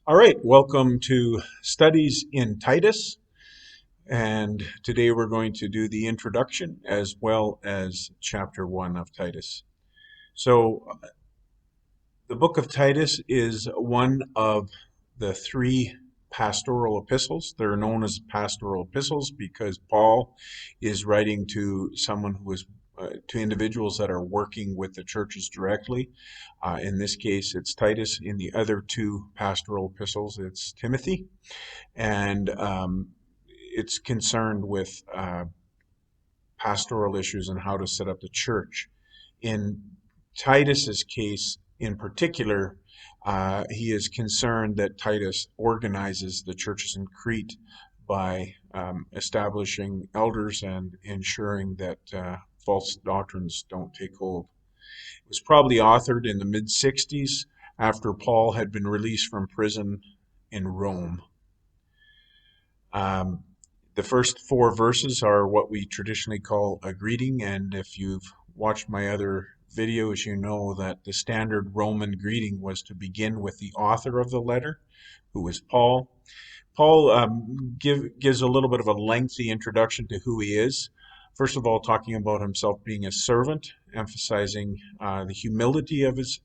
All right, welcome to Studies in Titus. And today we're going to do the introduction as well as chapter 1 of Titus. So, the book of Titus is one of the three pastoral epistles. They're known as pastoral epistles because Paul is writing to someone who is to individuals that are working with the churches directly. In this case, it's Titus. In the other two pastoral epistles, it's Timothy. And it's concerned with pastoral issues and how to set up the church. In Titus's case, in particular, he is concerned that Titus organizes the churches in Crete by establishing elders and ensuring that false doctrines don't take hold. It was probably authored in the mid 60s after Paul had been released from prison in Rome. Um, the first four verses are what we traditionally call a greeting, and if you've watched my other videos, you know that the standard Roman greeting was to begin with the author of the letter, who was Paul. Paul gives a little bit of a lengthy introduction to who he is. First of all, talking about himself being a servant, emphasizing the humility of his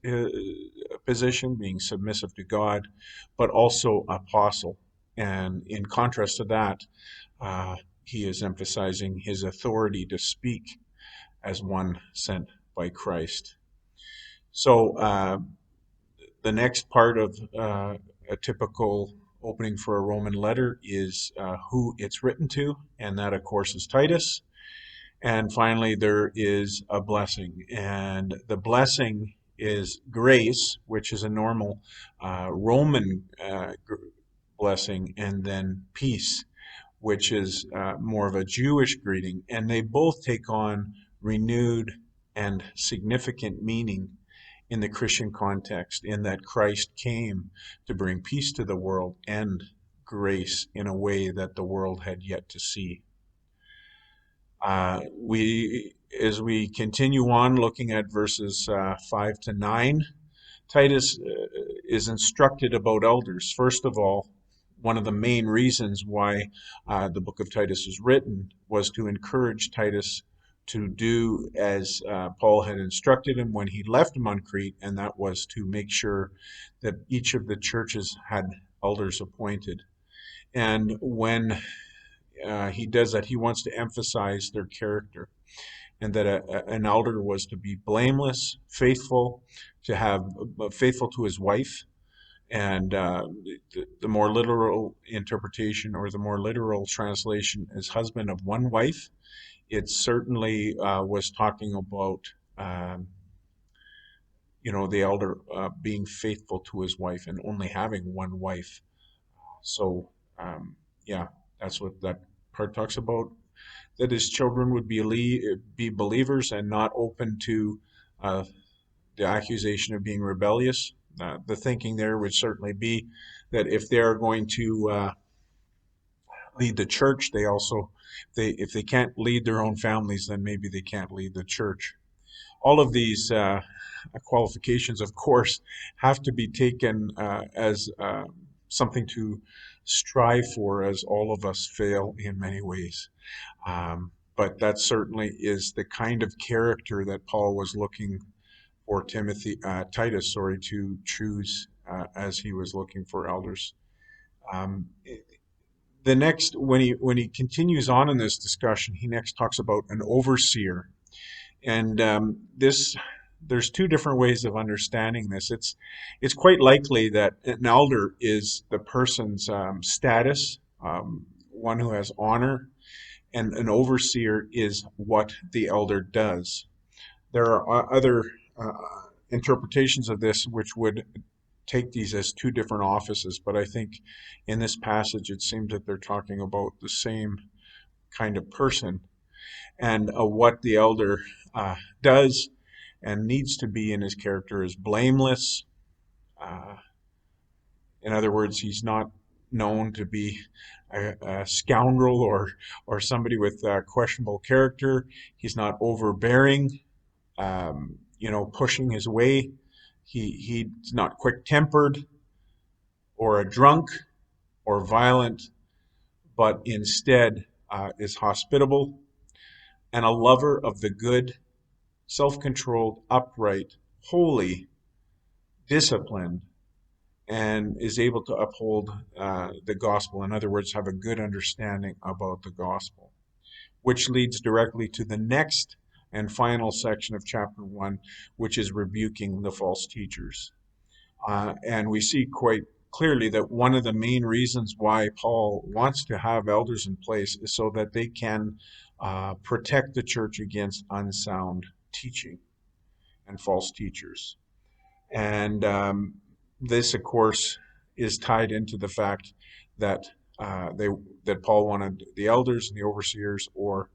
position, being submissive to God, but also apostle. And in contrast to that, he is emphasizing his authority to speak as one sent by Christ. So the next part of a typical opening for a Roman letter is who it's written to, and that, of course, is Titus. And finally, there is a blessing, and the blessing is grace, which is a normal Roman blessing, and then peace, which is more of a Jewish greeting. And they both take on renewed and significant meaning in the Christian context, in that Christ came to bring peace to the world and grace in a way that the world had yet to see. As we continue on looking at verses 5 to 9, Titus is instructed about elders. First of all, one of the main reasons why the book of Titus is written was to encourage Titus to do as Paul had instructed him when he left him on Crete, and that was to make sure that each of the churches had elders appointed. And when he does that, he wants to emphasize their character, and that an elder was to be blameless, faithful, to have faithful to his wife. And the more literal interpretation, or the more literal translation, is husband of one wife. It certainly was talking about the elder being faithful to his wife and only having one wife. So yeah, that's what that part talks about. That his children would be believers and not open to the accusation of being rebellious. The thinking there would certainly be that if they're going to lead the church, they also, if they can't lead their own families, then maybe they can't lead the church. All of these qualifications, of course, have to be taken as something to strive for, as all of us fail in many ways. But that certainly is the kind of character that Paul was looking for Titus, to choose as he was looking for elders. Um, the next, when he continues on in this discussion, he next talks about an overseer, and this. There's two different ways of understanding this. It's quite likely that an elder is the person's status, one who has honor, and an overseer is what the elder does. There are other uh, interpretations of this which would take these as two different offices, but I think in this passage it seems that they're talking about the same kind of person, and what the elder does and needs to be in his character is blameless. Uh, in other words, he's not known to be a scoundrel, or somebody with questionable character. He's not overbearing, pushing his way. He's not quick tempered or a drunk or violent, but instead is hospitable and a lover of the good, self controlled, upright, holy, disciplined, and is able to uphold the gospel. In other words, have a good understanding about the gospel, which leads directly to the next and final section of chapter 1, which is rebuking the false teachers. And we see quite clearly that one of the main reasons why Paul wants to have elders in place is so that they can protect the church against unsound teaching and false teachers. And this, of course, is tied into the fact that that Paul wanted the elders and the overseers, or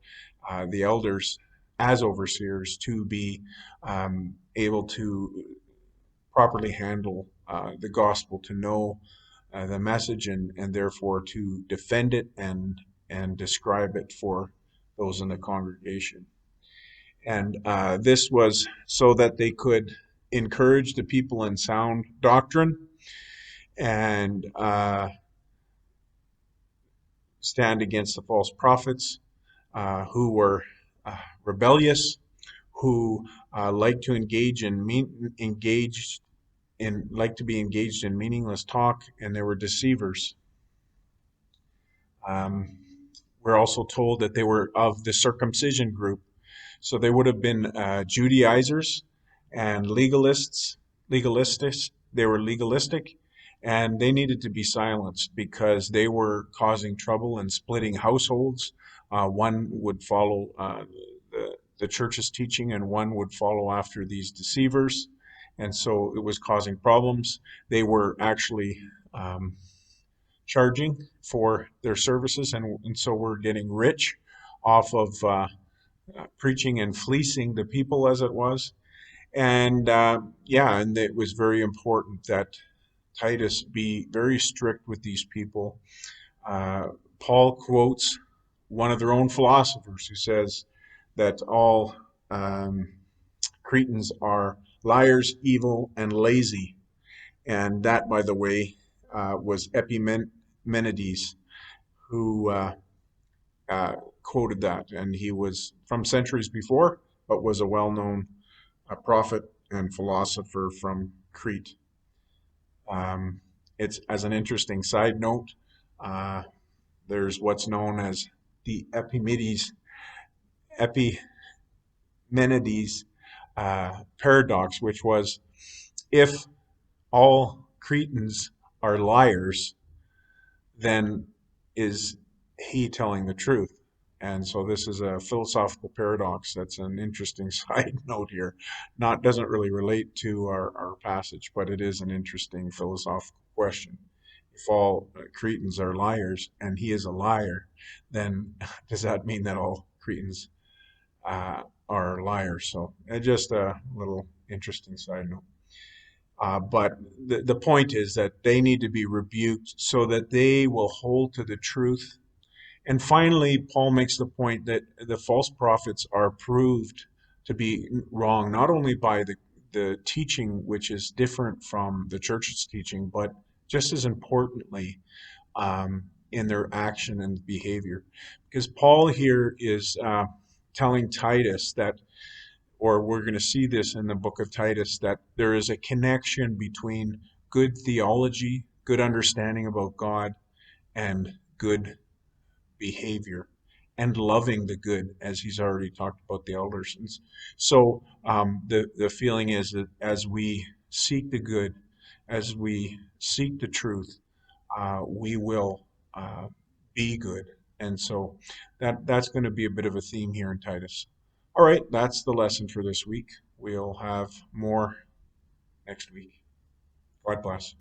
the elders as overseers, to be able to properly handle the gospel, to know the message, and therefore to defend it and describe it for those in the congregation. And this was so that they could encourage the people in sound doctrine and stand against the false prophets who were rebellious, who like to like to be engaged in meaningless talk, and they were deceivers. Um, we're also told that they were of the circumcision group. So they would have been Judaizers and legalists. They were legalistic, and they needed to be silenced because they were causing trouble and splitting households. One would follow the church's teaching, and one would follow after these deceivers. And so it was causing problems. They were actually charging for their services, and so we're getting rich off of preaching and fleecing the people, as it was. And and it was very important that Titus be very strict with these people. Paul quotes one of their own philosophers who says that all Cretans are liars, evil, and lazy. And that, by the way, was Epimenides, who quoted that. And he was from centuries before, but was a well-known prophet and philosopher from Crete. It's, as an interesting side note, there's what's known as the Epimenides paradox, which was, if all Cretans are liars, then is he telling the truth? And so this is a philosophical paradox. That's an interesting side note here. Doesn't really relate to our passage, but it is an interesting philosophical question. If all Cretans are liars and he is a liar, then does that mean that all Cretans are liars? So just a little interesting side note. But the point is that they need to be rebuked so that they will hold to the truth. And finally, Paul makes the point that the false prophets are proved to be wrong, not only by the teaching, which is different from the church's teaching, but just as importantly, in their action and behavior. Because Paul here is telling Titus that, or we're going to see this in the book of Titus, that there is a connection between good theology, good understanding about God, and good behavior, and loving the good, as he's already talked about the elders. And so the feeling is that as we seek the good, as we seek the truth, we will be good. And so that's going to be a bit of a theme here in Titus. All right, that's the lesson for this week. We'll have more next week. God bless.